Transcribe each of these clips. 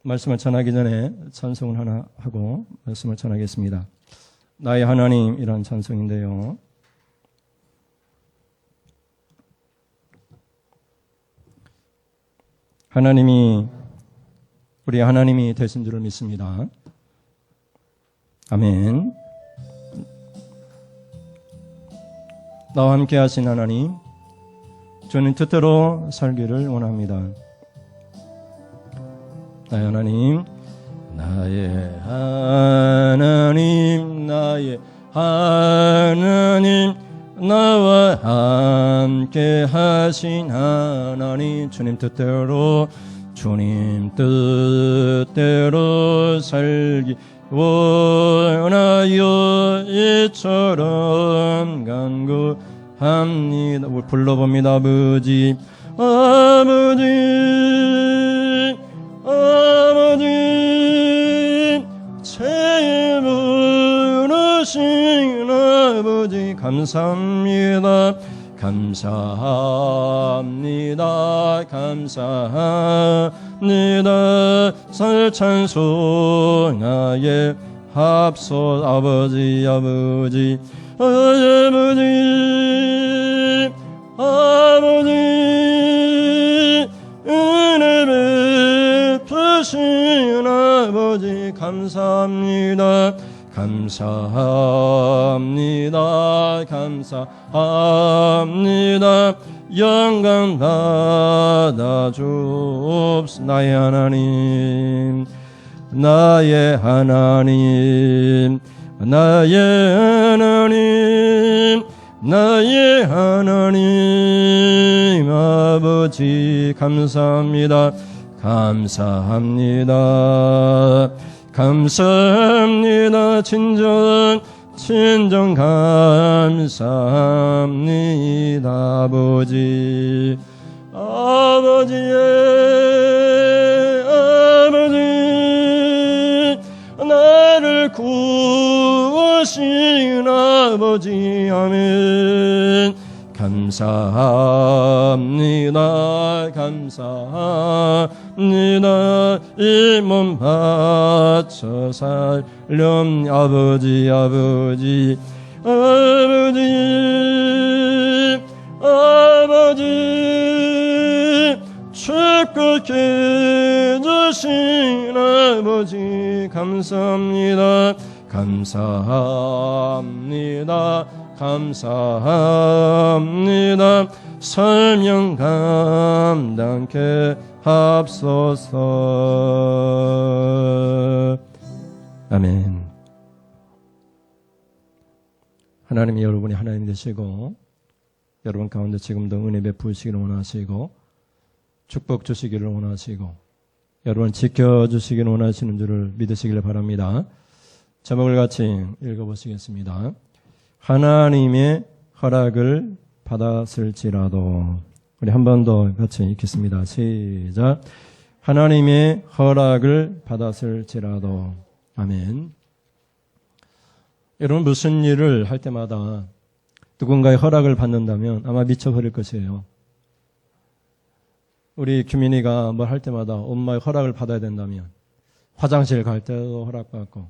말씀을 전하기 전에 찬송을 하나 하고 말씀을 전하겠습니다. 나의 하나님이란 찬송인데요. 우리 하나님이 되신 줄을 믿습니다. 아멘. 나와 함께 하신 하나님, 저는 뜻대로 살기를 원합니다. 나의 하나님, 나의 하나님, 나의 하나님, 나와 함께 하신 하나님, 주님 뜻대로 살기 원하여 이처럼 간구합니다. 불러봅니다. 아버지, 제 부르신 아버지, 감사합니다. 설 찬송하에 합소 아버지, 은혜 베푸신 아버지, 감사합니다. 영광 받아 주옵소서. 나의 하나님, 아버지, 감사합니다. 진정 감사합니다. 아버지, 나를 구하신 아버지, 아멘. 감사합니다. 이 몸 바쳐 살렴 아버지, 축복해 주신 아버지, 감사합니다. 설명 감당케 합소서. 아멘. 하나님이 여러분이 하나님 되시고, 여러분 가운데 지금도 은혜 베푸시기를 원하시고, 축복 주시기를 원하시고, 여러분 지켜주시기를 원하시는 줄을 믿으시기를 바랍니다. 제목을 같이 읽어보시겠습니다. 하나님의 허락을 받았을지라도. 우리 한 번 더 같이 읽겠습니다. 시작. 하나님의 허락을 받았을지라도. 아멘. 여러분, 무슨 일을 할 때마다 누군가의 허락을 받는다면 아마 미쳐버릴 것이에요. 우리 규민이가 뭘 할 때마다 엄마의 허락을 받아야 된다면, 화장실 갈 때도 허락받고,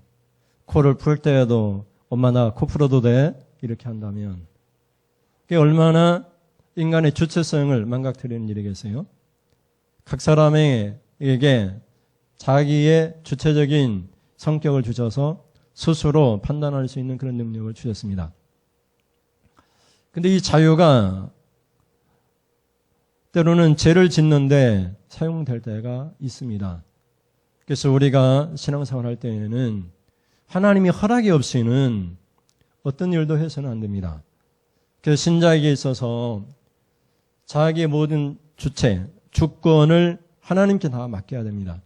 코를 풀 때에도 엄마 나 코 풀어도 돼? 이렇게 한다면 그게 얼마나 인간의 주체성을 망가뜨리는 일이겠어요? 각 사람에게 자기의 주체적인 성격을 주셔서 스스로 판단할 수 있는 그런 능력을 주셨습니다. 근데 이 자유가 때로는 죄를 짓는데 사용될 때가 있습니다. 그래서 우리가 신앙생활 할 때에는 하나님이 허락이 없이는 어떤 일도 해서는 안 됩니다. 그래서 신자에게 있어서 자기의 모든 주권을 하나님께 다 맡겨야 됩니다.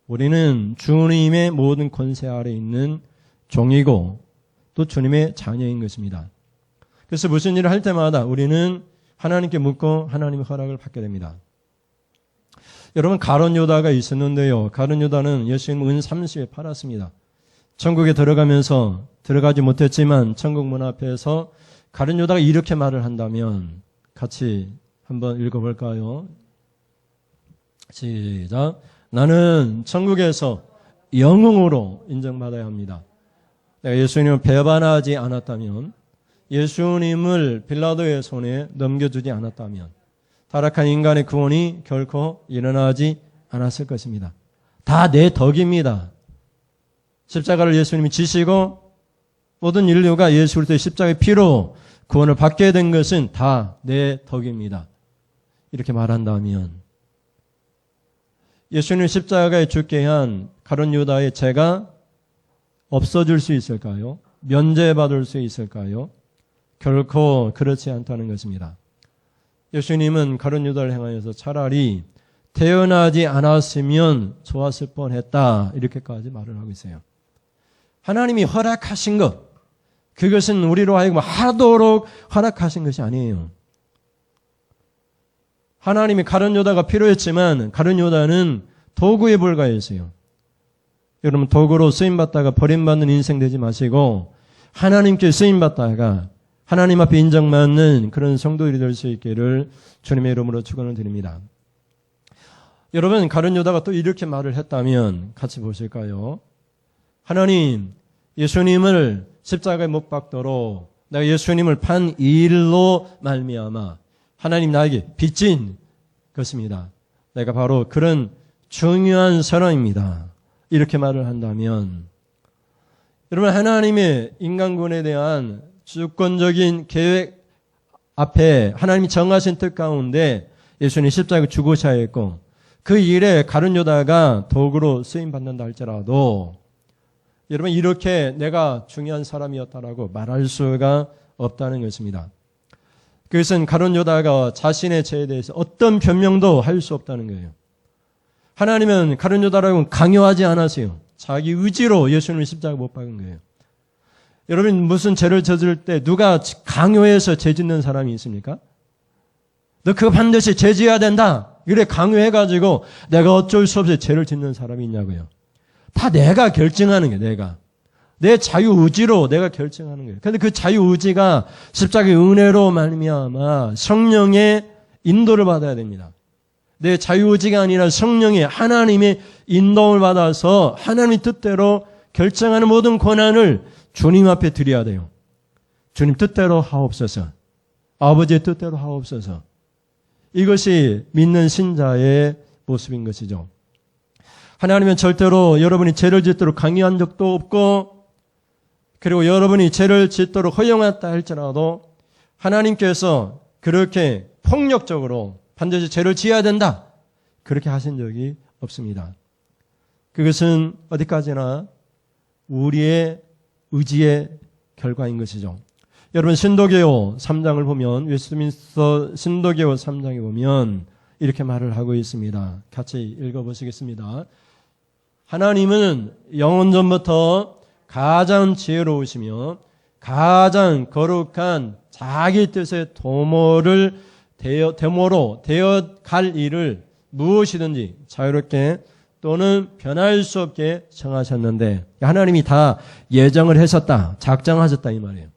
우리는 주님의 모든 권세 아래 있는 종이고 또 주님의 자녀인 것입니다. 그래서 무슨 일을 할 때마다 우리는 하나님께 묻고 하나님의 허락을 받게 됩니다. 여러분, 가룟 유다가 있었는데요. 가룟 유다는 예수님 은 30에 팔았습니다. 천국에 들어가면서 들어가지 못했지만 천국 문 앞에서 가룟 유다가 이렇게 말을 한다면 같이 한번 읽어볼까요? 시작. 나는 천국에서 영웅으로 인정받아야 합니다. 내가 예수님을 배반하지 않았다면, 예수님을 빌라도의 손에 넘겨주지 않았다면 타락한 인간의 구원이 결코 일어나지 않았을 것입니다. 다 내 덕입니다. 십자가를 예수님이 지시고 모든 인류가 예수 그리스도의 십자가의 피로 구원을 받게 된 것은 다 내 덕입니다. 이렇게 말한다면 예수님 십자가에 죽게 한 가룟 유다의 죄가 없어질 수 있을까요? 면제받을 수 있을까요? 결코 그렇지 않다는 것입니다. 예수님은 가룟 유다를 행하여서 차라리 태어나지 않았으면 좋았을 뻔했다 이렇게까지 말을 하고 있어요. 하나님이 허락하신 것, 그것은 우리로 하여금 하도록 허락하신 것이 아니에요. 하나님이 가룟 유다가 필요했지만 가룟 유다는 도구에 불과했어요. 여러분, 도구로 쓰임받다가 버림받는 인생 되지 마시고 하나님께 쓰임받다가 하나님 앞에 인정받는 그런 성도들이 될 수 있기를 주님의 이름으로 축원을 드립니다. 여러분, 가룟 유다가 또 이렇게 말을 했다면 같이 보실까요? 하나님, 예수님을 십자가에 못 박도록 내가 예수님을 판 일로 말미암아 하나님 나에게 빚진 것입니다. 내가 바로 그런 중요한 사람입니다. 이렇게 말을 한다면 여러분, 하나님의 인간군에 대한 주권적인 계획 앞에 하나님이 정하신 뜻 가운데 예수님 십자가에 죽으셔야 했고 그 일에 가룟 유다가 도구로 쓰임받는다 할지라도 여러분, 이렇게 내가 중요한 사람이었다라고 말할 수가 없다는 것입니다. 그것은 가룟 유다가 자신의 죄에 대해서 어떤 변명도 할 수 없다는 거예요. 하나님은 가룟 유다라고 강요하지 않았어요. 자기 의지로 예수님을 십자가 못 박은 거예요. 여러분, 무슨 죄를 저지를 때 누가 강요해서 죄 짓는 사람이 있습니까? 너 그거 반드시 죄 지어야 된다. 그래 강요해가지고 내가 어쩔 수 없이 죄를 짓는 사람이 있냐고요. 다 내가 결정하는 거예요. 내가. 내 자유의지로 내가 결정하는 거예요. 그런데 그 자유의지가 십자가의 은혜로 말미암아 성령의 인도를 받아야 됩니다. 내 자유의지가 아니라 성령의 하나님의 인도를 받아서 하나님의 뜻대로 결정하는 모든 권한을 주님 앞에 드려야 돼요. 주님 뜻대로 하옵소서. 아버지의 뜻대로 하옵소서. 이것이 믿는 신자의 모습인 것이죠. 하나님은 절대로 여러분이 죄를 짓도록 강요한 적도 없고 그리고 여러분이 죄를 짓도록 허용했다 할지라도 하나님께서 그렇게 폭력적으로 반드시 죄를 지어야 된다 그렇게 하신 적이 없습니다. 그것은 어디까지나 우리의 의지의 결과인 것이죠. 여러분, 신도계요 3장을 보면 웨스트민스터 신도계요 3장에 보면 이렇게 말을 하고 있습니다. 같이 읽어보시겠습니다. 하나님은 영원전부터 가장 지혜로우시며 가장 거룩한 자기 뜻의 도모로 되어갈 일을 무엇이든지 자유롭게 또는 변할 수 없게 정하셨는데 하나님이 다 예정을 하셨다, 작정하셨다 이 말이에요.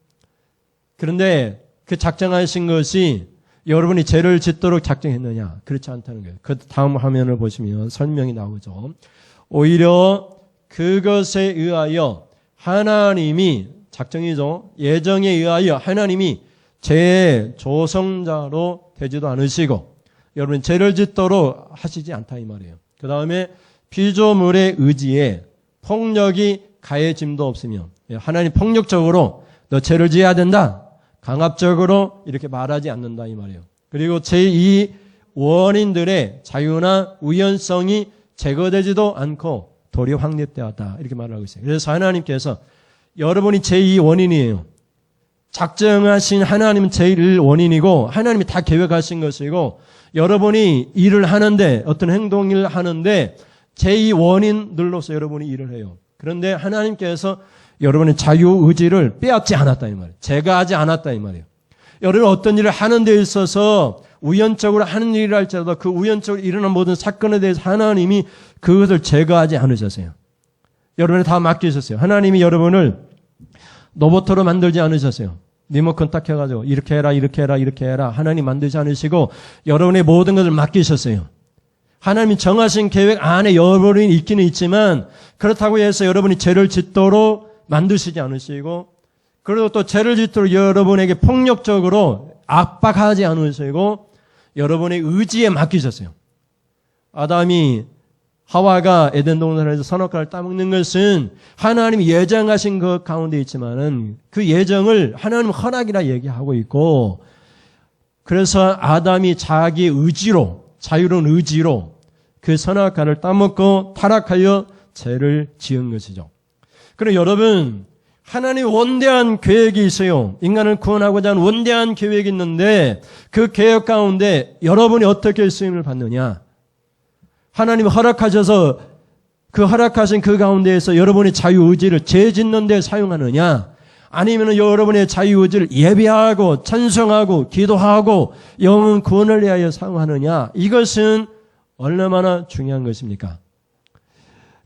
그런데 그 작정하신 것이 여러분이 죄를 짓도록 작정했느냐? 그렇지 않다는 거예요. 그 다음 화면을 보시면 설명이 나오죠. 오히려 그것에 의하여 하나님이 작정이죠. 예정에 의하여 하나님이 죄의 조성자로 되지도 않으시고 여러분 죄를 짓도록 하시지 않다 이 말이에요. 그 다음에 피조물의 의지에 폭력이 가해짐도 없으며 하나님 폭력적으로 너 죄를 지어야 된다. 강압적으로 이렇게 말하지 않는다 이 말이에요. 그리고 제2 원인들의 자유나 우연성이 제거되지도 않고 도리어 확립되었다 이렇게 말을 하고 있어요. 그래서 하나님께서 여러분이 제2 원인이에요. 작정하신 하나님은 제1 원인이고 하나님이 다 계획하신 것이고 여러분이 일을 하는데 어떤 행동을 하는데 제2 원인들로서 여러분이 일을 해요. 그런데 하나님께서 여러분의 자유의지를 빼앗지 않았다 이 말이에요. 제거하지 않았다 이 말이에요. 여러분 어떤 일을 하는 데 있어서 우연적으로 하는 일을 할지라도 그 우연적으로 일어난 모든 사건에 대해서 하나님이 그것을 제거하지 않으셨어요. 여러분이 다 맡기셨어요. 하나님이 여러분을 로봇으로 만들지 않으셨어요. 리모컨 딱 해가지고 이렇게 해라 이렇게 해라 이렇게 해라 하나님 만들지 않으시고 여러분의 모든 것을 맡기셨어요. 하나님이 정하신 계획 안에 여러분이 있기는 있지만 그렇다고 해서 여러분이 죄를 짓도록 만드시지 않으시고 그리고 또 죄를 짓도록 여러분에게 폭력적으로 압박하지 않으시고 여러분의 의지에 맡기셨어요. 아담이 하와가 에덴 동산에서 선악과를 따먹는 것은 하나님이 예정하신 것 가운데 있지만은 그 예정을 하나님 허락이라 얘기하고 있고 그래서 아담이 자기 의지로 자유로운 의지로 그 선악과를 따먹고 타락하여 죄를 지은 것이죠. 그럼 여러분 하나님의 원대한 계획이 있어요. 인간을 구원하고자 하는 원대한 계획이 있는데 그 계획 가운데 여러분이 어떻게 쓰임을 받느냐. 하나님이 허락하셔서 그 허락하신 그 가운데에서 여러분의 자유의지를 죄 짓는 데 사용하느냐. 아니면 여러분의 자유의지를 예배하고 찬송하고 기도하고 영혼 구원을 위하여 사용하느냐. 이것은 얼마나 중요한 것입니까?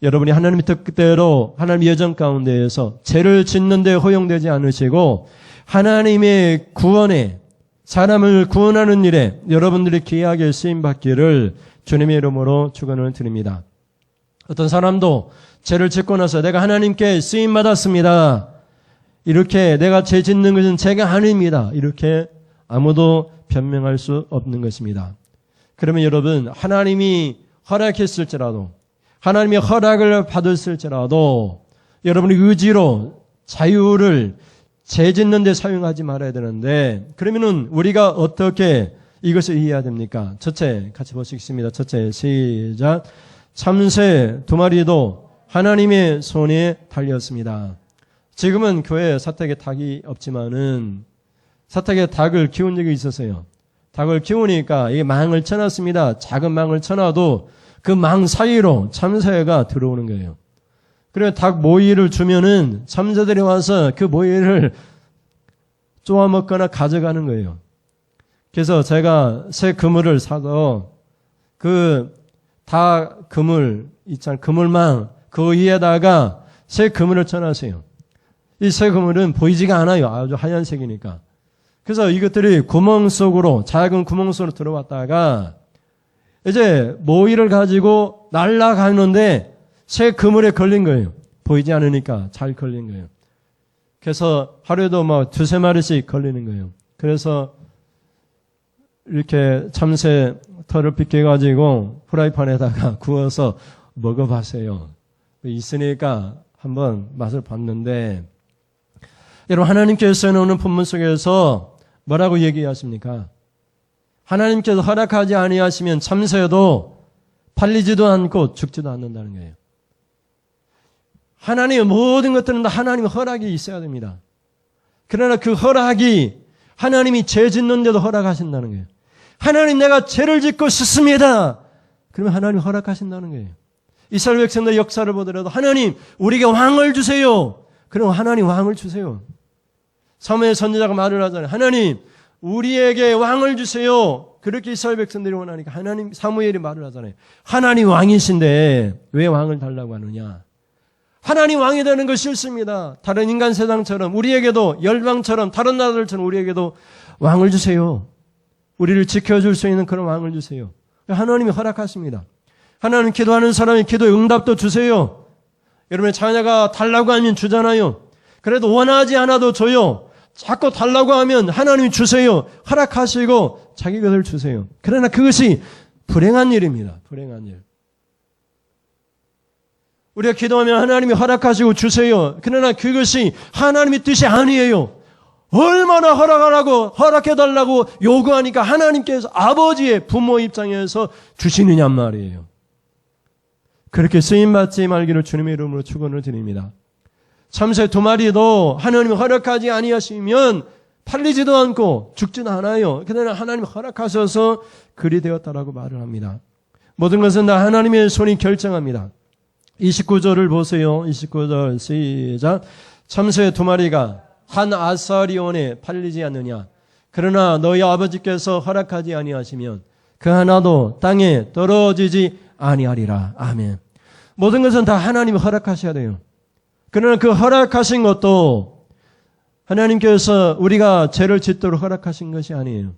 여러분이 하나님의 뜻대로 하나님의 예정 가운데에서 죄를 짓는 데 허용되지 않으시고 하나님의 구원에 사람을 구원하는 일에 여러분들이 귀하게 쓰임받기를 주님의 이름으로 축원을 드립니다. 어떤 사람도 죄를 짓고 나서 내가 하나님께 쓰임받았습니다. 이렇게 내가 죄 짓는 것은 제가 아닙니다. 이렇게 아무도 변명할 수 없는 것입니다. 그러면 여러분 하나님이 허락했을지라도 하나님의 허락을 받았을지라도 여러분의 의지로 자유를 죄 짓는 데 사용하지 말아야 되는데 그러면은 우리가 어떻게 이것을 이해해야 됩니까? 첫째 같이 보시겠습니다. 첫째 시작. 참새 두 마리도 하나님의 손에 달렸습니다. 지금은 교회에 사택에 닭이 없지만은 사택에 닭을 키운 적이 있었어요. 닭을 키우니까 이 망을 쳐놨습니다. 작은 망을 쳐놔도 그 망 사이로 참새가 들어오는 거예요. 그래서 닭 모이를 주면은 참새들이 와서 그 모이를 쪼아 먹거나 가져가는 거예요. 그래서 제가 새 그물을 사서 그 닭 그물 있잖아요. 그물망 그 위에다가 새 그물을 쳐놨어요. 이 새 그물은 보이지가 않아요. 아주 하얀색이니까. 그래서 이것들이 구멍 속으로 작은 구멍 속으로 들어왔다가 이제 모이를 가지고 날아가는데 새 그물에 걸린 거예요. 보이지 않으니까 잘 걸린 거예요. 그래서 하루에도 막 두세 마리씩 걸리는 거예요. 그래서 이렇게 참새 털을 빗겨가지고 프라이팬에다가 구워서 먹어봤어요. 있으니까 한번 맛을 봤는데 여러분 하나님께서는 오늘 본문 속에서 뭐라고 얘기하십니까? 하나님께서 허락하지 아니하시면 참새도 팔리지도 않고 죽지도 않는다는 거예요. 하나님의 모든 것들은 다 하나님의 허락이 있어야 됩니다. 그러나 그 허락이 하나님이 죄 짓는데도 허락하신다는 거예요. 하나님 내가 죄를 짓고 싶습니다. 그러면 하나님 허락하신다는 거예요. 이스라엘 백성들 역사를 보더라도 하나님 우리에게 왕을 주세요. 그럼 하나님 왕을 주세요. 사무엘 선지자가 말을 하잖아요. 하나님 우리에게 왕을 주세요. 그렇게 이스라엘 백성들이 원하니까 하나님 사무엘이 말을 하잖아요. 하나님 왕이신데 왜 왕을 달라고 하느냐. 하나님 왕이 되는 거 싫습니다. 다른 인간 세상처럼 우리에게도 열방처럼 다른 나라들처럼 우리에게도 왕을 주세요. 우리를 지켜줄 수 있는 그런 왕을 주세요. 하나님이 허락하십니다. 하나님 기도하는 사람이 기도의 응답도 주세요. 여러분의 자녀가 달라고 하면 주잖아요. 그래도 원하지 않아도 줘요. 자꾸 달라고 하면 하나님이 주세요. 허락하시고 자기 것을 주세요. 그러나 그것이 불행한 일입니다. 불행한 일. 우리가 기도하면 하나님이 허락하시고 주세요. 그러나 그것이 하나님의 뜻이 아니에요. 얼마나 허락하라고 허락해달라고 요구하니까 하나님께서 아버지의 부모 입장에서 주시느냔 말이에요. 그렇게 쓰임받지 말기를 주님의 이름으로 축원을 드립니다. 참새 두 마리도 하나님이 허락하지 아니하시면 팔리지도 않고 죽지도 않아요. 그러나 하나님이 허락하셔서 그리 되었다라고 말을 합니다. 모든 것은 다 하나님의 손이 결정합니다. 29절을 보세요. 29절 시작. 참새 두 마리가 한 아사리온에 팔리지 않느냐. 그러나 너희 아버지께서 허락하지 아니하시면 그 하나도 땅에 떨어지지 아니하리라. 아멘. 모든 것은 다 하나님이 허락하셔야 돼요. 그러나 그 허락하신 것도 하나님께서 우리가 죄를 짓도록 허락하신 것이 아니에요.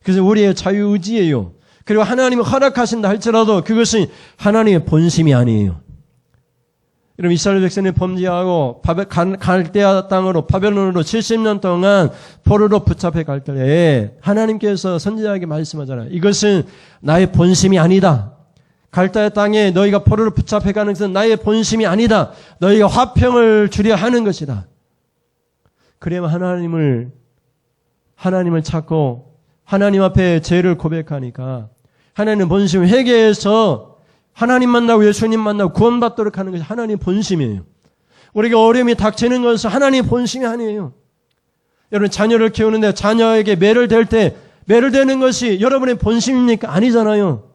그래서 우리의 자유의지예요. 그리고 하나님이 허락하신다 할지라도 그것이 하나님의 본심이 아니에요. 여러분, 이스라엘 백성이 범죄하고 갈대아 땅으로 바벨론으로 70년 동안 포로로 붙잡혀 갈 때에 하나님께서 선지자에게 말씀하잖아요. 이것은 나의 본심이 아니다. 갈대아 땅에 너희가 포로로 붙잡혀 가는 것은 나의 본심이 아니다. 너희가 화평을 주려 하는 것이다. 그러면 하나님을 찾고 하나님 앞에 죄를 고백하니까 하나님 본심 회개해서 하나님 만나고 예수님 만나고 구원받도록 하는 것이 하나님 본심이에요. 우리가 어려움이 닥치는 것은 하나님 본심이 아니에요. 여러분, 자녀를 키우는데 자녀에게 매를 대는 것이 여러분의 본심입니까? 아니잖아요.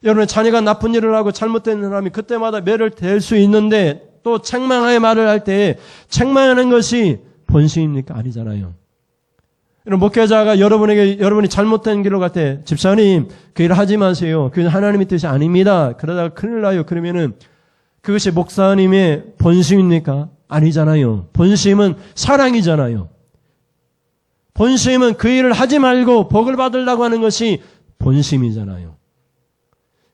여러분, 자녀가 나쁜 일을 하고 잘못된 일을 하면 그때마다 매를 댈 수 있는데 또 책망하여 말을 할 때 책망하는 것이 본심입니까? 아니잖아요. 여러분, 목회자가 여러분이 잘못된 길로 갈 때 집사님 그 일을 하지 마세요. 그건 하나님의 뜻이 아닙니다. 그러다가 큰일 나요. 그러면은 그것이 목사님의 본심입니까? 아니잖아요. 본심은 사랑이잖아요. 본심은 그 일을 하지 말고 복을 받으려고 하는 것이 본심이잖아요.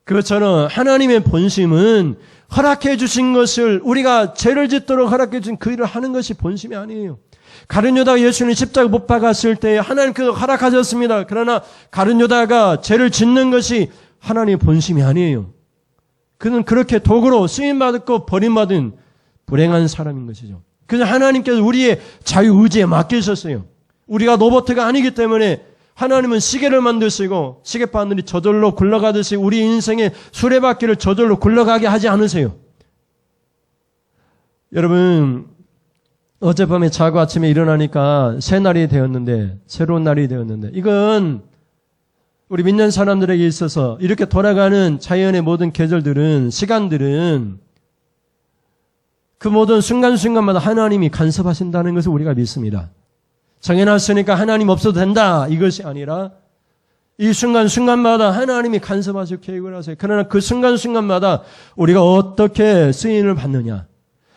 그것처럼 하나님의 본심은 허락해 주신 것을 우리가 죄를 짓도록 허락해 주신 그 일을 하는 것이 본심이 아니에요. 가룟 유다가 예수님 십자가 못 박았을 때 하나님께서 허락하셨습니다. 그러나 가룟 유다가 죄를 짓는 것이 하나님의 본심이 아니에요. 그는 그렇게 도구로 쓰임받고 버림받은 불행한 사람인 것이죠. 그래서 하나님께서 우리의 자유의지에 맡기셨어요. 우리가 로봇가 아니기 때문에 하나님은 시계를 만드시고 시계바늘이 저절로 굴러가듯이 우리 인생의 수레바퀴를 저절로 굴러가게 하지 않으세요. 여러분, 어젯밤에 자고 아침에 일어나니까 새로운 날이 되었는데 이건 우리 믿는 사람들에게 있어서 이렇게 돌아가는 자연의 모든 계절들은, 시간들은 그 모든 순간순간마다 하나님이 간섭하신다는 것을 우리가 믿습니다. 정해놨으니까 하나님 없어도 된다, 이것이 아니라 이 순간순간마다 하나님이 간섭하시고 계획을 하세요. 그러나 그 순간순간마다 우리가 어떻게 쓰임을 받느냐,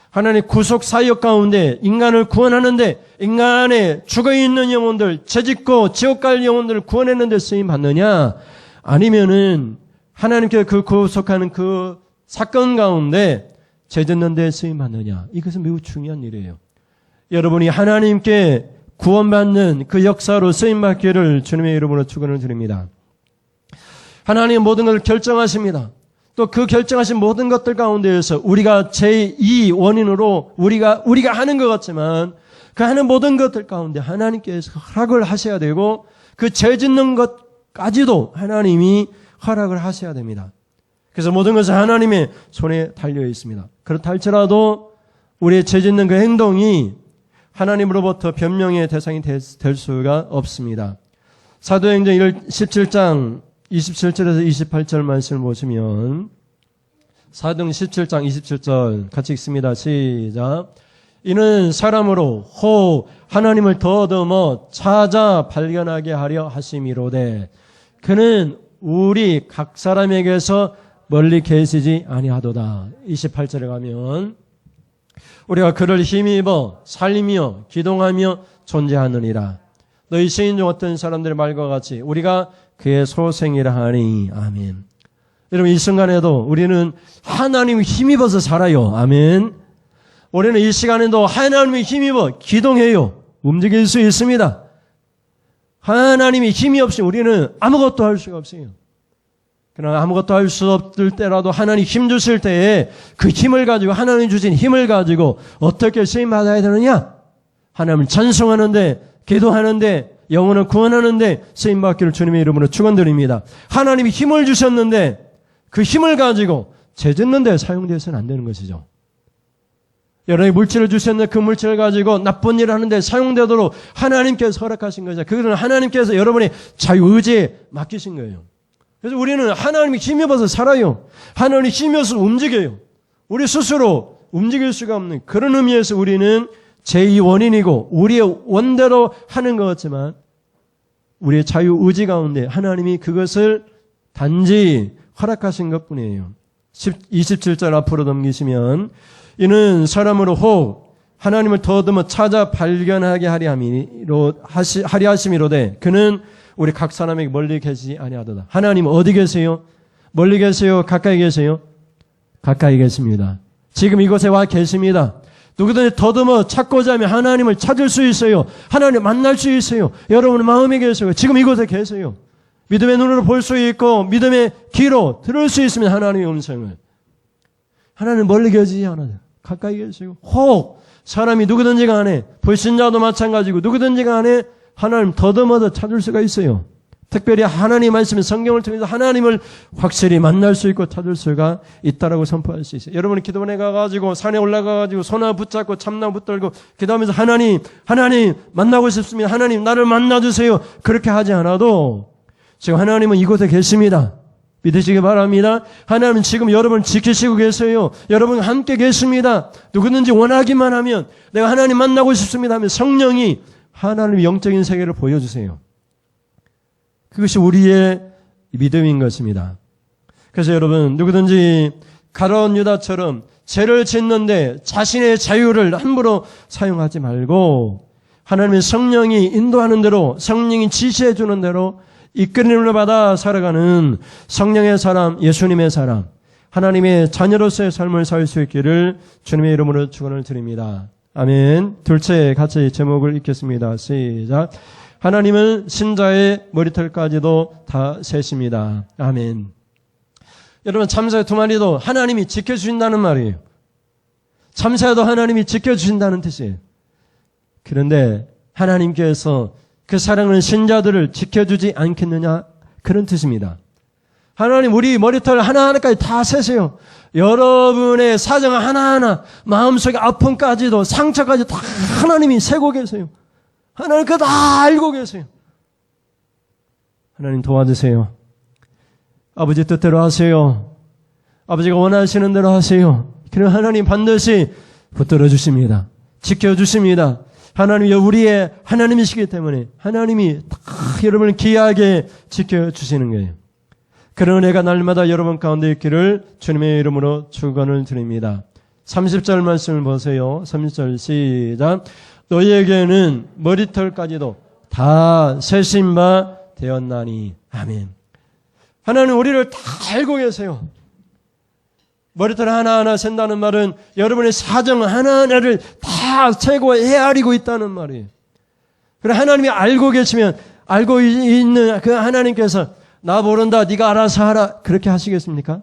하나님의 구속 사역 가운데 인간을 구원하는데 인간의 죽어있는 영혼들, 죄짓고 지옥 갈 영혼들을 구원하는 데 쓰임 받느냐, 아니면은 하나님께 그 구속하는 그 사건 가운데 죄짓는 데 쓰임 받느냐, 이것은 매우 중요한 일이에요. 여러분이 하나님께 구원받는 그 역사로 쓰임받기를 주님의 이름으로 축원을 드립니다. 하나님은 모든 것을 결정하십니다. 또 그 결정하신 모든 것들 가운데에서 우리가 제2 원인으로 우리가 하는 것 같지만 그 하는 모든 것들 가운데 하나님께서 허락을 하셔야 되고 그 죄 짓는 것까지도 하나님이 허락을 하셔야 됩니다. 그래서 모든 것은 하나님의 손에 달려 있습니다. 그렇다 할지라도 우리의 죄 짓는 그 행동이 하나님으로부터 변명의 대상이 될 수가 없습니다. 사도행전 17장 27절에서 28절 말씀을 보시면, 사도행전 17장 27절 같이 읽습니다. 시작. 이는 사람으로 하나님을 더듬어 찾아 발견하게 하려 하심이로되 그는 우리 각 사람에게서 멀리 계시지 아니하도다. 28절에 가면 우리가 그를 힘입어 살리며 기동하며 존재하느니라. 너희 시인 중 어떤 사람들의 말과 같이 우리가 그의 소생이라 하니. 아멘. 여러분, 이 순간에도 우리는 하나님의 힘입어서 살아요. 아멘. 우리는 이 시간에도 하나님의 힘입어 기동해요. 움직일 수 있습니다. 하나님의 힘이 없이 우리는 아무것도 할 수가 없어요. 그러나 아무것도 할 수 없을 때라도 하나님 힘 주실 때에 그 힘을 가지고, 하나님 주신 힘을 가지고 어떻게 쓰임받아야 되느냐? 하나님을 찬송하는데, 기도하는데, 영혼을 구원하는데 쓰임받기를 주님의 이름으로 축원드립니다. 하나님이 힘을 주셨는데 그 힘을 가지고 죄 짓는 데 사용되어서는 안 되는 것이죠. 여러분이 물질을 주셨는데 그 물질을 가지고 나쁜 일을 하는데 사용되도록 하나님께서 허락하신 거죠. 그것은 하나님께서 여러분의 자유의지에 맡기신 거예요. 그래서 우리는 하나님이 힘입어서 살아요. 하나님이 힘입어서 움직여요. 우리 스스로 움직일 수가 없는 그런 의미에서 우리는 제2 원인이고 우리의 원대로 하는 것 같지만 우리의 자유의지 가운데 하나님이 그것을 단지 허락하신 것뿐이에요. 27절 앞으로 넘기시면 이는 사람으로 하나님을 더듬어 찾아 발견하게 하리 하심이로되 그는 우리 각 사람에게 멀리 계시지 아니하도다. 하나님 어디 계세요? 멀리 계세요? 가까이 계세요? 가까이 계십니다. 지금 이곳에 와 계십니다. 누구든지 더듬어 찾고자 하면 하나님을 찾을 수 있어요. 하나님 만날 수 있어요. 여러분 마음에 계세요. 지금 이곳에 계세요. 믿음의 눈으로 볼 수 있고 믿음의 귀로 들을 수 있으면 하나님의 음성을. 하나님 멀리 계시지 않아요. 가까이 계시고 혹 사람이 누구든지 간에 불신자도 마찬가지고 누구든지 간에 하나님 더듬어도 찾을 수가 있어요. 특별히 하나님 말씀 성경을 통해서 하나님을 확실히 만날 수 있고 찾을 수가 있다라고 선포할 수 있어요. 여러분이 기도원에 가가지고 산에 올라가가지고 손을 붙잡고 참나무 붙들고 기도하면서 하나님 만나고 싶습니다. 하나님 나를 만나주세요. 그렇게 하지 않아도 지금 하나님은 이곳에 계십니다. 믿으시기 바랍니다. 하나님은 지금 여러분을 지키시고 계세요. 여러분 함께 계십니다. 누구든지 원하기만 하면 내가 하나님 만나고 싶습니다 하면 성령이 하나님의 영적인 세계를 보여주세요. 그것이 우리의 믿음인 것입니다. 그래서 여러분 누구든지 가룟 유다처럼 죄를 짓는데 자신의 자유를 함부로 사용하지 말고 하나님의 성령이 인도하는 대로 성령이 지시해 주는 대로 이끌림을 받아 살아가는 성령의 사람, 예수님의 사람, 하나님의 자녀로서의 삶을 살 수 있기를 주님의 이름으로 축원을 드립니다. 아멘. 둘째 같이 제목을 읽겠습니다. 시작. 하나님은 신자의 머리털까지도 다 세십니다. 아멘. 여러분 참새 두 마리도 하나님이 지켜주신다는 말이에요. 참새도 하나님이 지켜주신다는 뜻이에요. 그런데 하나님께서 그 사랑하는 신자들을 지켜주지 않겠느냐 그런 뜻입니다. 하나님 우리 머리털 하나하나까지 다 세세요. 여러분의 사정 하나하나 마음속의 아픔까지도 상처까지 다 하나님이 세고 계세요. 하나님 그거 다 알고 계세요. 하나님 도와주세요. 아버지 뜻대로 하세요. 아버지가 원하시는 대로 하세요. 그럼 하나님 반드시 붙들어 주십니다. 지켜주십니다. 하나님이 우리의 하나님이시기 때문에 하나님이 다 여러분을 귀하게 지켜주시는 거예요. 그런 은혜가 날마다 여러분 가운데 있기를 주님의 이름으로 축원을 드립니다. 30절 말씀을 보세요. 30절 시작. 너희에게는 머리털까지도 다 세신 바 되었나니. 아멘. 하나님 우리를 다 알고 계세요. 머리털 하나하나 센다는 말은 여러분의 사정 하나하나를 다 세고 헤아리고 있다는 말이에요. 그래 하나님이 알고 계시면 알고 있는 그 하나님께서 나 모른다 네가 알아서 하라 그렇게 하시겠습니까?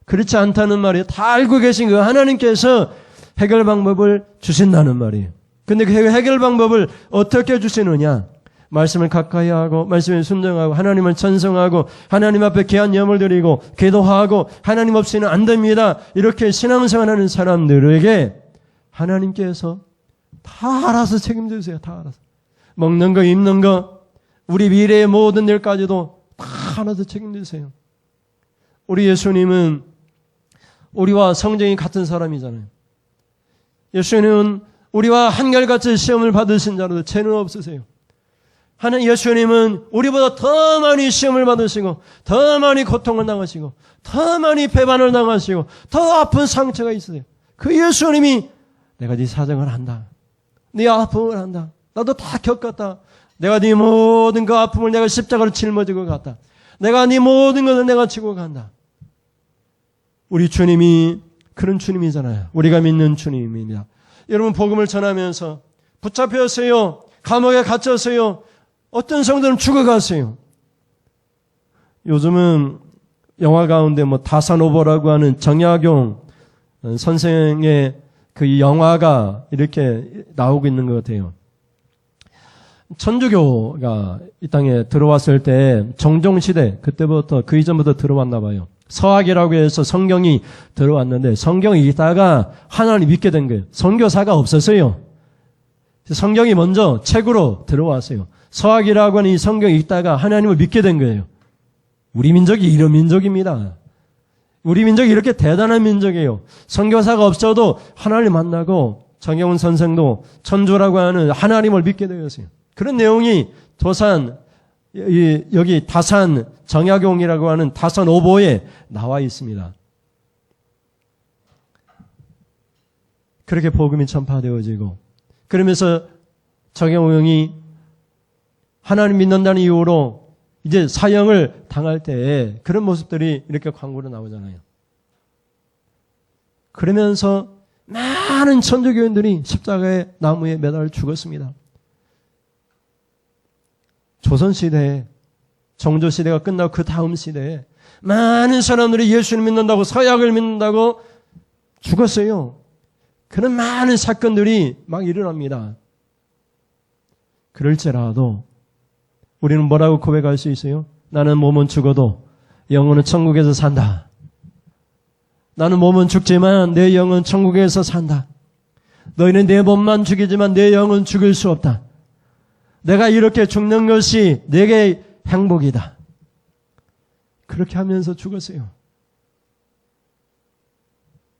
그렇지 않다는 말이에요. 다 알고 계신 그 하나님께서 해결 방법을 주신다는 말이에요. 근데 그 해결 방법을 어떻게 주시느냐? 말씀을 가까이 하고 말씀에 순종하고 하나님을 찬송하고 하나님 앞에 귀한 예물을 드리고 기도하고 하나님 없이는 안 됩니다. 이렇게 신앙생활하는 사람들에게 하나님께서 다 알아서 책임지세요. 다 알아서. 먹는 거 입는 거 우리 미래의 모든 일까지도 다 알아서 책임지세요. 우리 예수님은 우리와 성정이 같은 사람이잖아요. 예수님은 우리와 한결같이 시험을 받으신 자로도 죄는 없으세요. 하나님 예수님은 우리보다 더 많이 시험을 받으시고 더 많이 고통을 당하시고 더 많이 배반을 당하시고 더 아픈 상처가 있으세요. 그 예수님이 내가 네 사정을 안다. 네 아픔을 안다. 나도 다 겪었다. 내가 네 모든 그 아픔을 내가 십자가로 짊어지고 갔다. 내가 네 모든 것을 내가 지고 간다. 우리 주님이 그런 주님이잖아요. 우리가 믿는 주님입니다. 여러분 복음을 전하면서 붙잡혔어요. 감옥에 갇혔어요. 어떤 성도는 죽어갔어요. 요즘은 영화 가운데 다산오보라고 하는 정약용 선생의 그 영화가 이렇게 나오고 있는 것 같아요. 천주교가 이 땅에 들어왔을 때 정종시대 그때부터 그 이전부터 들어왔나 봐요. 서학이라고 해서 성경이 들어왔는데 성경을 읽다가 하나님 믿게 된 거예요. 선교사가 없었어요. 성경이 먼저 책으로 들어왔어요. 서학이라고 하는 이 성경 읽다가 하나님을 믿게 된 거예요. 우리 민족이 이런 민족입니다. 우리 민족이 이렇게 대단한 민족이에요. 선교사가 없어도 하나님 만나고 정영훈 선생도 천주라고 하는 하나님을 믿게 되었어요. 그런 내용이 여기 다산 정약용이라고 하는 다산 오보에 나와 있습니다. 그렇게 복음이 전파되어지고 그러면서 정약용이 하나님 믿는다는 이유로 이제 사형을 당할 때에 그런 모습들이 이렇게 광고로 나오잖아요. 그러면서 많은 천주교인들이 십자가의 나무에 매달려 죽었습니다. 조선시대에, 정조시대가 끝나고 그 다음 시대에 많은 사람들이 예수를 믿는다고, 서약을 믿는다고 죽었어요. 그런 많은 사건들이 막 일어납니다. 그럴지라도 우리는 뭐라고 고백할 수 있어요? 나는 몸은 죽어도 영혼은 천국에서 산다. 나는 몸은 죽지만 내 영은 천국에서 산다. 너희는 내 몸만 죽이지만 내 영은 죽일 수 없다. 내가 이렇게 죽는 것이 내게 행복이다. 그렇게 하면서 죽었어요.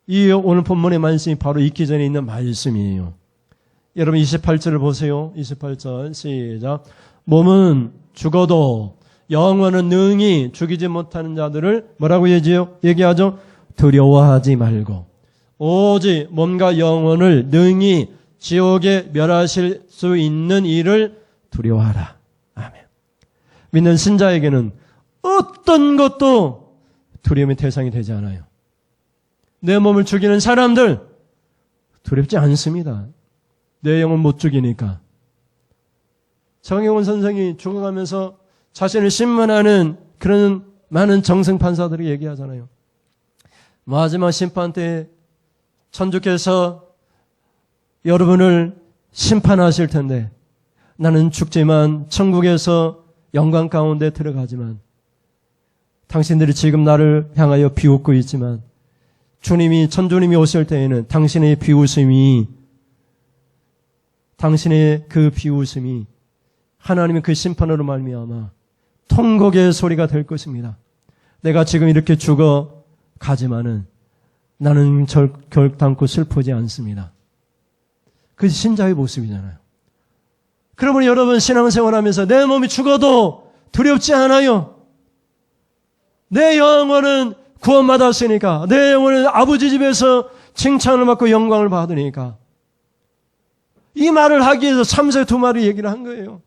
이 오늘 본문의 말씀이 바로 있기 전에 있는 말씀이에요. 여러분 28절을 보세요. 28절 시작. 몸은 죽어도 영혼은 능히 죽이지 못하는 자들을 뭐라고 얘기하죠? 두려워하지 말고 오직 몸과 영혼을 능히 지옥에 멸하실 수 있는 일을 두려워하라. 아멘. 믿는 신자에게는 어떤 것도 두려움의 대상이 되지 않아요. 내 몸을 죽이는 사람들 두렵지 않습니다. 내 영혼 못 죽이니까. 정혜원 선생이 죽어가면서 자신을 신문하는 그런 많은 정승판사들이 얘기하잖아요. 마지막 심판 때 천주께서 여러분을 심판하실 텐데 나는 죽지만 천국에서 영광 가운데 들어가지만 당신들이 지금 나를 향하여 비웃고 있지만 천주님이 오실 때에는 당신의 그 비웃음이 하나님의 그 심판으로 말미암아 통곡의 소리가 될 것입니다. 내가 지금 이렇게 죽어 가지만은 나는 결단코 슬프지 않습니다. 그 신자의 모습이잖아요. 그러면 여러분 신앙생활하면서 내 몸이 죽어도 두렵지 않아요. 내 영혼은 구원받았으니까, 내 영혼은 아버지 집에서 칭찬을 받고 영광을 받으니까. 이 말을 하기 위해서 3세 2마리 얘기를 한 거예요.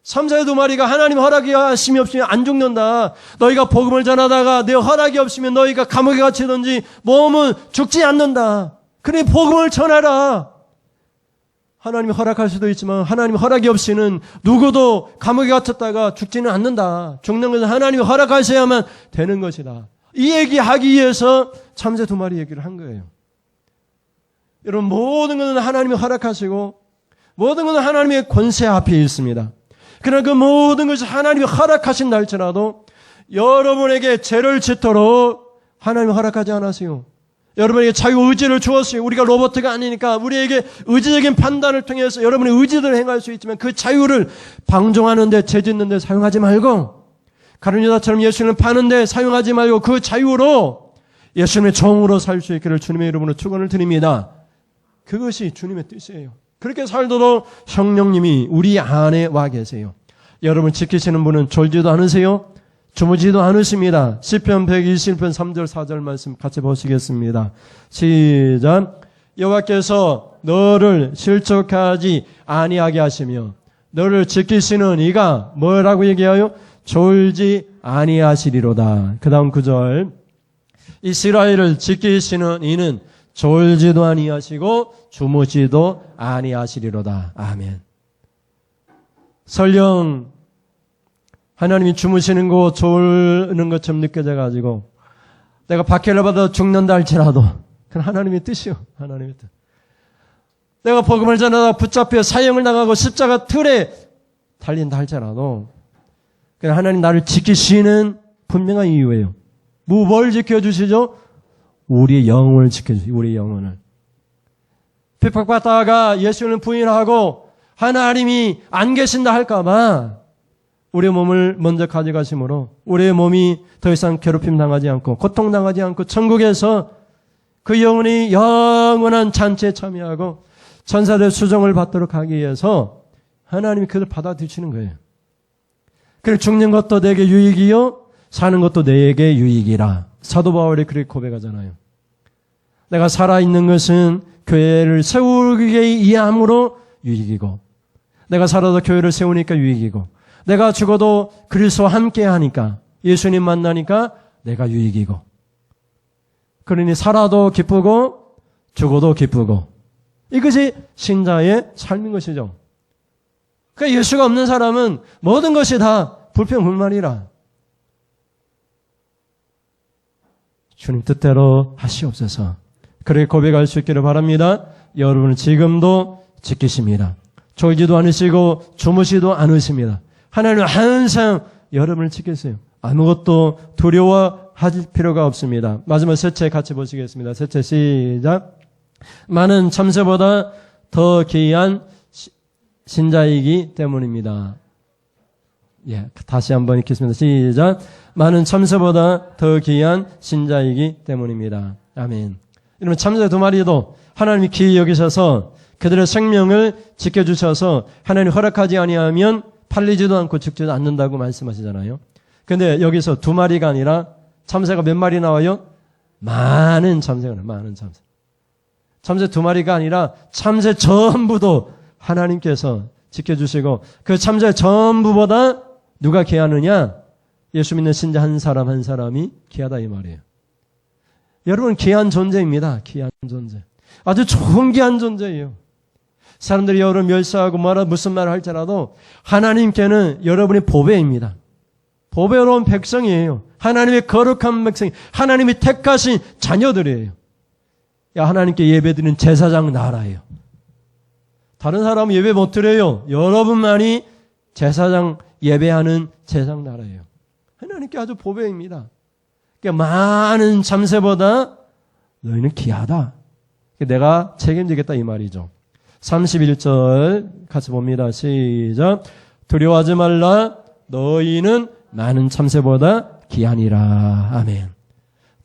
3세 2마리가 하나님 허락이 하심이 없으면 안 죽는다. 너희가 복음을 전하다가 내 허락이 없으면 너희가 감옥에 갇히든지 몸은 죽지 않는다. 그래 복음을 전하라. 하나님이 허락할 수도 있지만 하나님 허락이 없이는 누구도 감옥에 갇혔다가 죽지는 않는다. 죽는 것은 하나님이 허락하셔야만 되는 것이다. 이 얘기하기 위해서 3세 2마리 얘기를 한 거예요. 여러분 모든 것은 하나님이 허락하시고 모든 것은 하나님의 권세 앞에 있습니다. 그러나 그 모든 것이 하나님이 허락하신다 할지라도 여러분에게 죄를 짓도록 하나님이 허락하지 않았어요. 여러분에게 자유의지를 주었어요. 우리가 로봇가 아니니까 우리에게 의지적인 판단을 통해서 여러분의 의지대로 행할 수 있지만 그 자유를 방종하는 데, 죄 짓는 데 사용하지 말고 가룟 유다처럼 예수님을 파는 데 사용하지 말고 그 자유로 예수님의 종으로 살 수 있기를 주님의 이름으로 축원을 드립니다. 그것이 주님의 뜻이에요. 그렇게 살도록 성령님이 우리 안에 와 계세요. 여러분 지키시는 분은 졸지도 않으세요? 주무지도 않으십니다. 시편 120편 3절 4절 말씀 같이 보시겠습니다. 시작. 여호와께서 너를 실족하지 아니하게 하시며 너를 지키시는 이가 뭐라고 얘기하여? 졸지 아니하시리로다. 그 다음 9절. 이스라엘을 지키시는 이는 졸지도 아니하시고 주무지도 아니하시리로다. 아멘. 설령 하나님이 주무시는 거 졸는 것처럼 느껴져가지고 내가 박해를 받아 죽는다 할지라도 그건 하나님의 뜻이요. 하나님의 뜻. 내가 복음을 전하다 붙잡혀 사형을 당하고 십자가 틀에 달린다 할지라도 그냥 하나님 나를 지키시는 분명한 이유예요. 뭘 지켜주시죠? 우리의 영혼을 지켜주시죠. 우리의 영혼을. 핍박받다가 예수를 부인하고 하나님이 안 계신다 할까봐 우리의 몸을 먼저 가져가심으로 우리의 몸이 더 이상 괴롭힘 당하지 않고 고통당하지 않고 천국에서 그 영혼이 영원한 잔치에 참여하고 천사들의 수종을 받도록 하기 위해서 하나님이 그를 받아들이시는 거예요. 그리고 죽는 것도 내게 유익이요 사는 것도 내게 유익이라. 사도 바울이 그렇게 고백하잖아요. 내가 살아있는 것은 교회를 세우기 위함으로 유익이고 내가 살아서 교회를 세우니까 유익이고 내가 죽어도 그리스도와 함께 하니까, 예수님 만나니까 내가 유익이고, 그러니 살아도 기쁘고 죽어도 기쁘고, 이것이 신자의 삶인 것이죠. 그러니까 예수가 없는 사람은 모든 것이 다 불평불만이라. 주님 뜻대로 하시옵소서. 그렇게 고백할 수 있기를 바랍니다. 여러분은 지금도 지키십니다. 졸지도 않으시고 주무시도 않으십니다. 하나님은 항상 여러분을 지키세요. 아무것도 두려워하실 필요가 없습니다. 마지막 셋째 같이 보시겠습니다. 셋째 시작. 많은 참새보다 더 귀한 신자이기 때문입니다. 예, 다시 한번 읽겠습니다. 시작. 많은 참새보다 더 귀한 신자이기 때문입니다. 아멘. 여러분, 참새 두 마리도 하나님이 귀히 여기셔서 그들의 생명을 지켜주셔서 하나님이 허락하지 아니하면 팔리지도 않고 죽지도 않는다고 말씀하시잖아요. 근데 여기서 두 마리가 아니라 참새가 몇 마리 나와요? 많은 참새가 나와요. 많은 참새. 참새 두 마리가 아니라 참새 전부도 하나님께서 지켜주시고 그 참새 전부보다 누가 귀하느냐? 예수 믿는 신자 한 사람 한 사람이 귀하다 이 말이에요. 여러분 귀한 존재입니다. 귀한 존재. 아주 좋은 귀한 존재예요. 사람들이 여러분 멸시하고 무슨 말을 할지라도 하나님께는 여러분이 보배입니다. 보배로운 백성이에요. 하나님의 거룩한 백성이 하나님이 택하신 자녀들이에요. 하나님께 예배드리는 제사장 나라예요. 다른 사람은 예배 못 드려요. 여러분만이 제사장 예배하는 제사장 나라예요. 하나님께 아주 보배입니다. 그러니까 많은 참새보다 너희는 귀하다. 내가 책임지겠다 이 말이죠. 31절 같이 봅니다. 시작. 두려워하지 말라. 너희는 많은 참새보다 귀하니라. 아멘.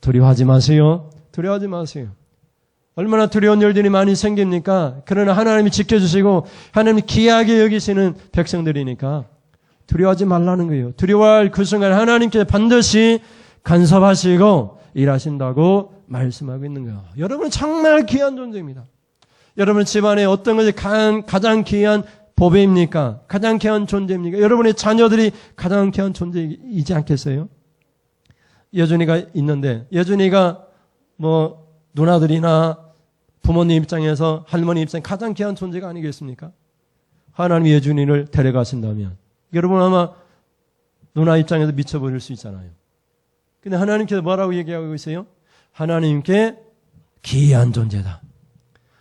두려워하지 마세요. 두려워하지 마세요. 얼마나 두려운 일들이 많이 생깁니까? 그러나 하나님이 지켜주시고 하나님이 귀하게 여기시는 백성들이니까 두려워하지 말라는 거예요. 두려워할 그 순간 하나님께 반드시 간섭하시고 일하신다고 말씀하고 있는 거예요. 여러분은 정말 귀한 존재입니다. 여러분 집안에 어떤 것이 가장 귀한 보배입니까? 가장 귀한 존재입니까? 여러분의 자녀들이 가장 귀한 존재이지 않겠어요? 예준이가 있는데 예준이가 누나들이나 부모님 입장에서 할머니 입장에 가장 귀한 존재가 아니겠습니까? 하나님이 예준이를 데려가신다면 여러분 아마 누나 입장에서 미쳐버릴 수 있잖아요. 근데 하나님께서 뭐라고 얘기하고 있어요? 하나님께 귀한 존재다.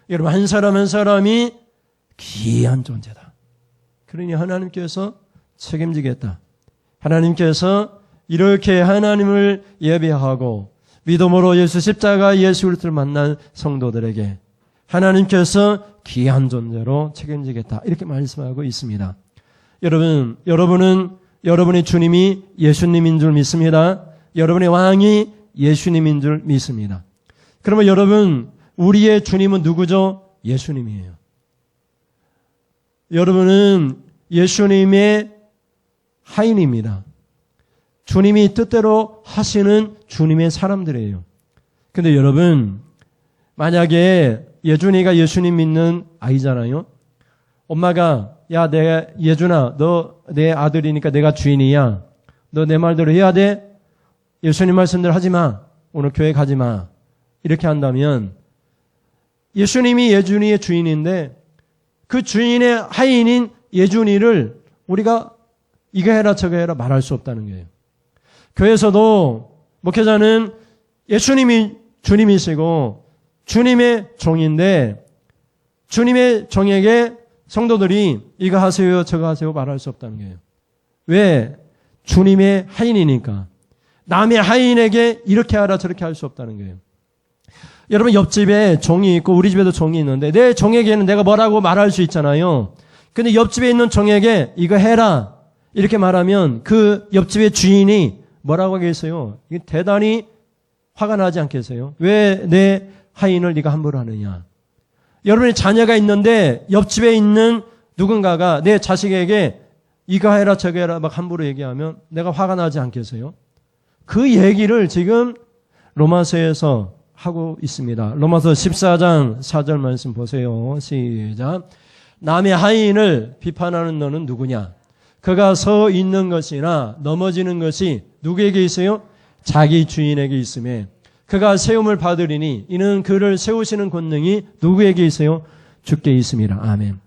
여러분 한 사람 한 사람이 귀한 존재다. 그러니 하나님께서 책임지겠다. 하나님께서 이렇게 하나님을 예배하고 믿음으로 예수 십자가 예수 그리스도를 만난 성도들에게 하나님께서 귀한 존재로 책임지겠다. 이렇게 말씀하고 있습니다. 여러분은 여러분의 주님이 예수님인 줄 믿습니다. 여러분의 왕이 예수님인 줄 믿습니다. 그러면 여러분, 우리의 주님은 누구죠? 예수님이에요. 여러분은 예수님의 하인입니다. 주님이 뜻대로 하시는 주님의 사람들이에요. 근데 여러분, 만약에 예준이가 예수님 믿는 아이잖아요. 엄마가 야, 예준아, 너 내 아들이니까 내가 주인이야. 너 내 말대로 해야 돼. 예수님 말씀대로 하지 마. 오늘 교회 가지 마. 이렇게 한다면 예수님이 예준이의 주인인데 그 주인의 하인인 예준이를 우리가 이거 해라 저거 해라 말할 수 없다는 거예요. 교회에서도 목회자는 예수님이 주님이시고 주님의 종인데 주님의 종에게 성도들이 이거 하세요 저거 하세요 말할 수 없다는 거예요. 왜? 주님의 하인이니까. 남의 하인에게 이렇게 하라 저렇게 할 수 없다는 거예요. 여러분 옆집에 종이 있고 우리 집에도 종이 있는데 내 종에게는 내가 뭐라고 말할 수 있잖아요. 근데 옆집에 있는 종에게 이거 해라 이렇게 말하면 그 옆집의 주인이 뭐라고 하겠어요? 이게 대단히 화가 나지 않겠어요? 왜 내 하인을 네가 함부로 하느냐? 여러분의 자녀가 있는데 옆집에 있는 누군가가 내 자식에게 이거 해라 저거 해라 막 함부로 얘기하면 내가 화가 나지 않겠어요? 그 얘기를 지금 로마서에서 하고 있습니다. 로마서 14장 4절 말씀 보세요. 시작. 남의 하인을 비판하는 너는 누구냐? 그가 서 있는 것이나 넘어지는 것이 누구에게 있어요? 자기 주인에게 있음에 그가 세움을 받으리니 이는 그를 세우시는 권능이 누구에게 있어요? 주께 있습니다. 아멘.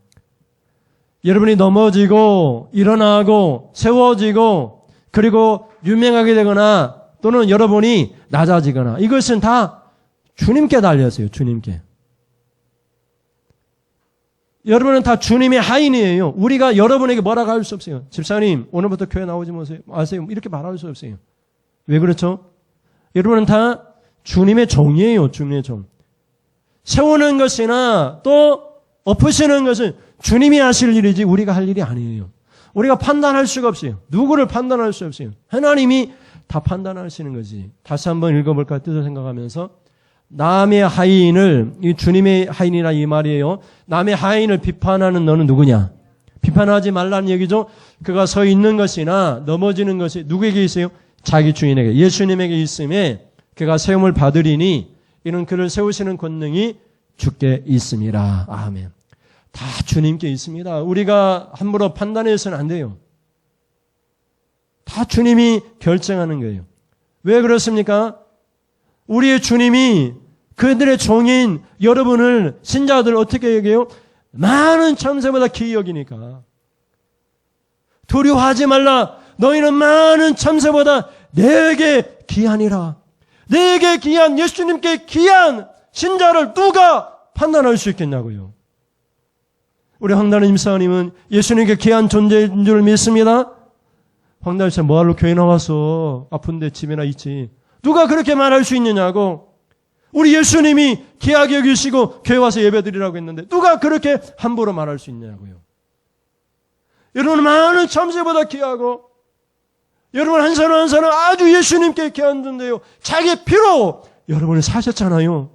여러분이 넘어지고 일어나고 세워지고 그리고 유명하게 되거나 또는 여러분이 낮아지거나 이것은 다 주님께 달렸어요. 주님께. 여러분은 다 주님의 하인이에요. 우리가 여러분에게 뭐라고 할 수 없어요. 집사님 오늘부터 교회 나오지 마세요. 이렇게 말할 수 없어요. 왜 그렇죠? 여러분은 다 주님의 종이에요. 주님의 종. 세우는 것이나 또 엎으시는 것은 주님이 하실 일이지 우리가 할 일이 아니에요. 우리가 판단할 수가 없어요. 누구를 판단할 수 없어요. 하나님이 다 판단하시는 거지. 다시 한번 읽어볼까 뜻을 생각하면서 남의 하인을 이 주님의 하인이라 이 말이에요. 남의 하인을 비판하는 너는 누구냐? 비판하지 말라는 얘기죠. 그가 서 있는 것이나 넘어지는 것이 누구에게 있어요? 자기 주인에게 예수님에게 있음에 그가 세움을 받으리니 이는 그를 세우시는 권능이 주께 있습니다. 아멘. 다 주님께 있습니다. 우리가 함부로 판단해서는 안 돼요. 다 주님이 결정하는 거예요. 왜 그렇습니까? 우리의 주님이 그들의 종인 여러분을 신자들 어떻게 얘기해요? 많은 참새보다 귀히 여기니까. 두려워하지 말라. 너희는 많은 참새보다 내게 귀하니라. 내게 귀한 예수님께 귀한 신자를 누가 판단할 수 있겠냐고요. 우리 황단은 임사님은 예수님께 귀한 존재인 줄 믿습니다. 황단은 진짜 뭐하러 교회 나와서 아픈데 집에나 있지. 누가 그렇게 말할 수 있느냐고. 우리 예수님이 귀하게 여기시고 교회 와서 예배드리라고 했는데 누가 그렇게 함부로 말할 수 있냐고요. 여러분 많은 참새보다 귀하고 여러분 한 사람 한 사람 아주 예수님께 귀한 존재요. 자기 피로 여러분을 사셨잖아요.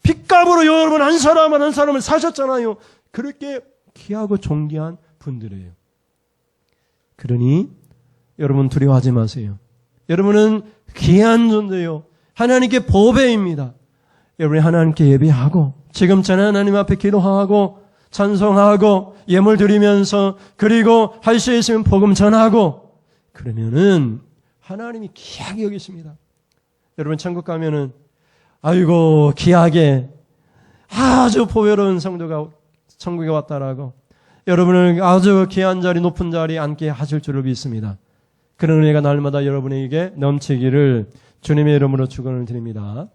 핏값으로 여러분 한 사람 한 사람을 사셨잖아요. 그렇게 귀하고 존귀한 분들이에요. 그러니 여러분 두려워하지 마세요. 여러분은 귀한 존재요. 하나님께 보배입니다. 여러분이 하나님께 예배하고 지금 전에 하나님 앞에 기도하고 찬송하고 예물 드리면서 그리고 할 수 있으면 복음 전하고 그러면은 하나님이 귀하게 여기십니다. 여러분 천국 가면은 아이고 귀하게 아주 보배로운 성도가 천국에 왔다라고 여러분을 아주 귀한 자리 높은 자리에 앉게 하실 줄을 믿습니다. 그런 은혜가 날마다 여러분에게 넘치기를 주님의 이름으로 축원을 드립니다.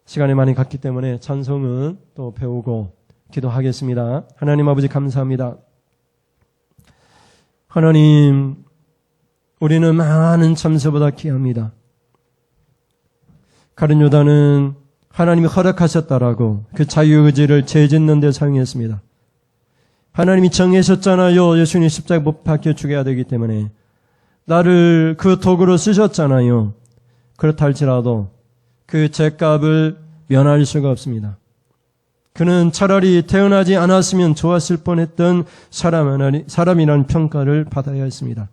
시간이 많이 갔기 때문에 찬송은 또 배우고 기도하겠습니다. 하나님 아버지 감사합니다. 하나님 우리는 많은 참새보다 귀합니다. 가룟 유다는 하나님이 허락하셨다라고 그 자유의지를 죄 짓는 데 사용했습니다. 하나님이 정하셨잖아요. 예수님 십자가에 못 박혀 죽여야 되기 때문에 나를 그 도구로 쓰셨잖아요. 그렇다 할지라도 그 죄값을 면할 수가 없습니다. 그는 차라리 태어나지 않았으면 좋았을 뻔했던 사람이라는 평가를 받아야 했습니다.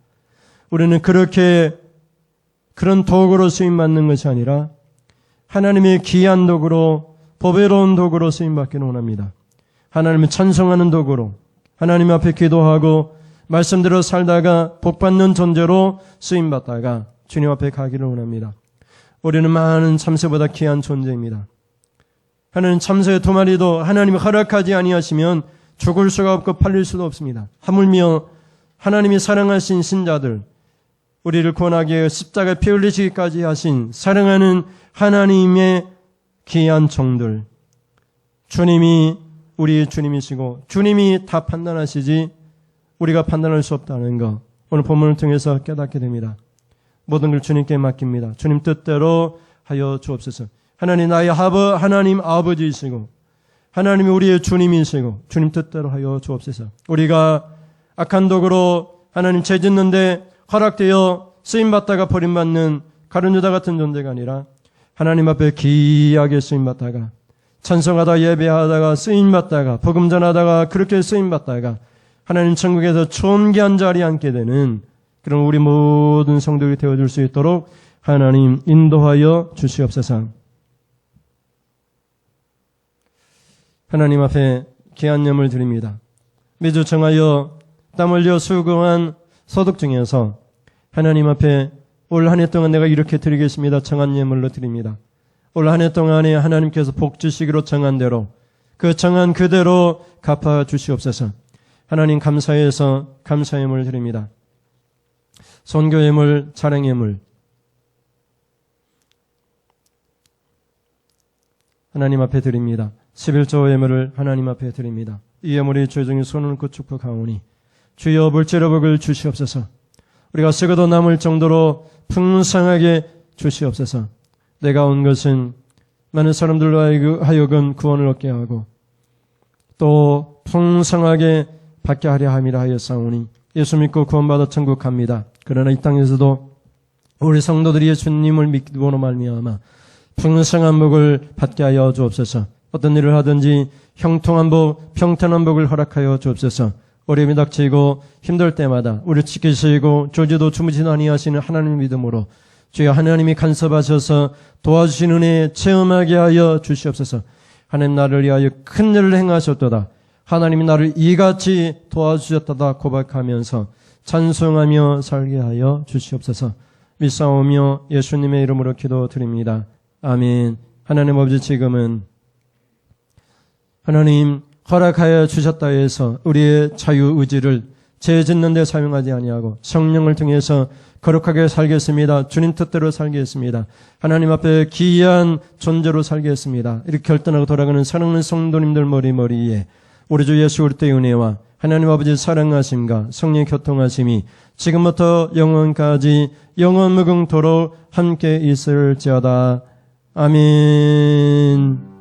우리는 그렇게 그런 도구로 쓰임받는 것이 아니라 하나님의 귀한 도구로 보배로운 도구로 쓰임받기를 원합니다. 하나님을 찬송하는 도구로 하나님 앞에 기도하고 말씀대로 살다가 복받는 존재로 쓰임받다가 주님 앞에 가기를 원합니다. 우리는 많은 참새보다 귀한 존재입니다. 하나님 참새 두 마리도 하나님이 허락하지 아니하시면 죽을 수가 없고 팔릴 수도 없습니다. 하물며 하나님이 사랑하신 신자들 우리를 구원하기 위해 십자가에 피 흘리시기까지 하신 사랑하는 하나님의 귀한 종들 주님이 우리의 주님이시고 주님이 다 판단하시지 우리가 판단할 수 없다는 것 오늘 본문을 통해서 깨닫게 됩니다. 모든 걸 주님께 맡깁니다. 주님 뜻대로 하여 주옵소서. 하나님 나의 하나님 아버지이시고 하나님이 우리의 주님이시고 주님 뜻대로 하여 주옵소서. 우리가 악한 도구로 하나님 죄 짓는데 허락되어 쓰임받다가 버림받는 가룟 유다 같은 존재가 아니라 하나님 앞에 귀하게 쓰임받다가 찬송하다 예배하다가 쓰임받다가 복음 전하다가 그렇게 쓰임받다가 하나님 천국에서 존귀한 자리에 앉게 되는 그런 우리 모든 성도들이 되어줄 수 있도록 하나님 인도하여 주시옵소서. 하나님 앞에 귀한 예물 드립니다. 매주 정하여 땀 흘려 수고한 소득 중에서 하나님 앞에 올 한 해 동안 내가 이렇게 드리겠습니다. 정한 예물로 드립니다. 올 한 해 동안에 하나님께서 복 주시기로 정한 대로 그 정한 그대로 갚아 주시옵소서. 하나님 감사해서 감사 예물 드립니다. 선교 예물, 자랑 예물 하나님 앞에 드립니다. 11조 예물을 하나님 앞에 드립니다. 이 예물이 조정히 손을 얹고 축복하오니 주여 물질의 복을 주시옵소서. 우리가 쓰고도 남을 정도로 풍성하게 주시옵소서. 내가 온 것은 많은 사람들로 하여금 구원을 얻게 하고 또 풍성하게 받게 하려 함이라 하였사오니 예수 믿고 구원받아 천국 갑니다. 그러나 이 땅에서도 우리 성도들이 예수님을 믿고로 말미암아 풍성한 복을 받게 하여 주옵소서. 어떤 일을 하든지 형통한 복, 평탄한 복을 허락하여 주옵소서. 어려움이 닥치고 힘들 때마다 우리를 지키시고 졸지도 주무지도 아니하시는 하나님 믿음으로 주여 하나님이 간섭하셔서 도와주시는 은혜 체험하게 하여 주시옵소서. 하나님 나를 위하여 큰 일을 행하셨도다. 하나님이 나를 이같이 도와주셨다다 고백하면서 찬송하며 살게 하여 주시옵소서. 믿사오며 예수님의 이름으로 기도드립니다. 아멘. 하나님 아버지, 지금은 하나님 허락하여 주셨다 해서 우리의 자유의지를 죄 짓는 데 사용하지 아니하고 성령을 통해서 거룩하게 살겠습니다. 주님 뜻대로 살겠습니다. 하나님 앞에 기이한 존재로 살겠습니다. 이렇게 결단하고 돌아가는 사랑하는 성도님들 머리머리에 우리 주 예수 그리스도의 은혜와 하나님 아버지 사랑하심과 성령의 교통하심이 지금부터 영원까지 영원무궁토록 함께 있을지어다. 아멘.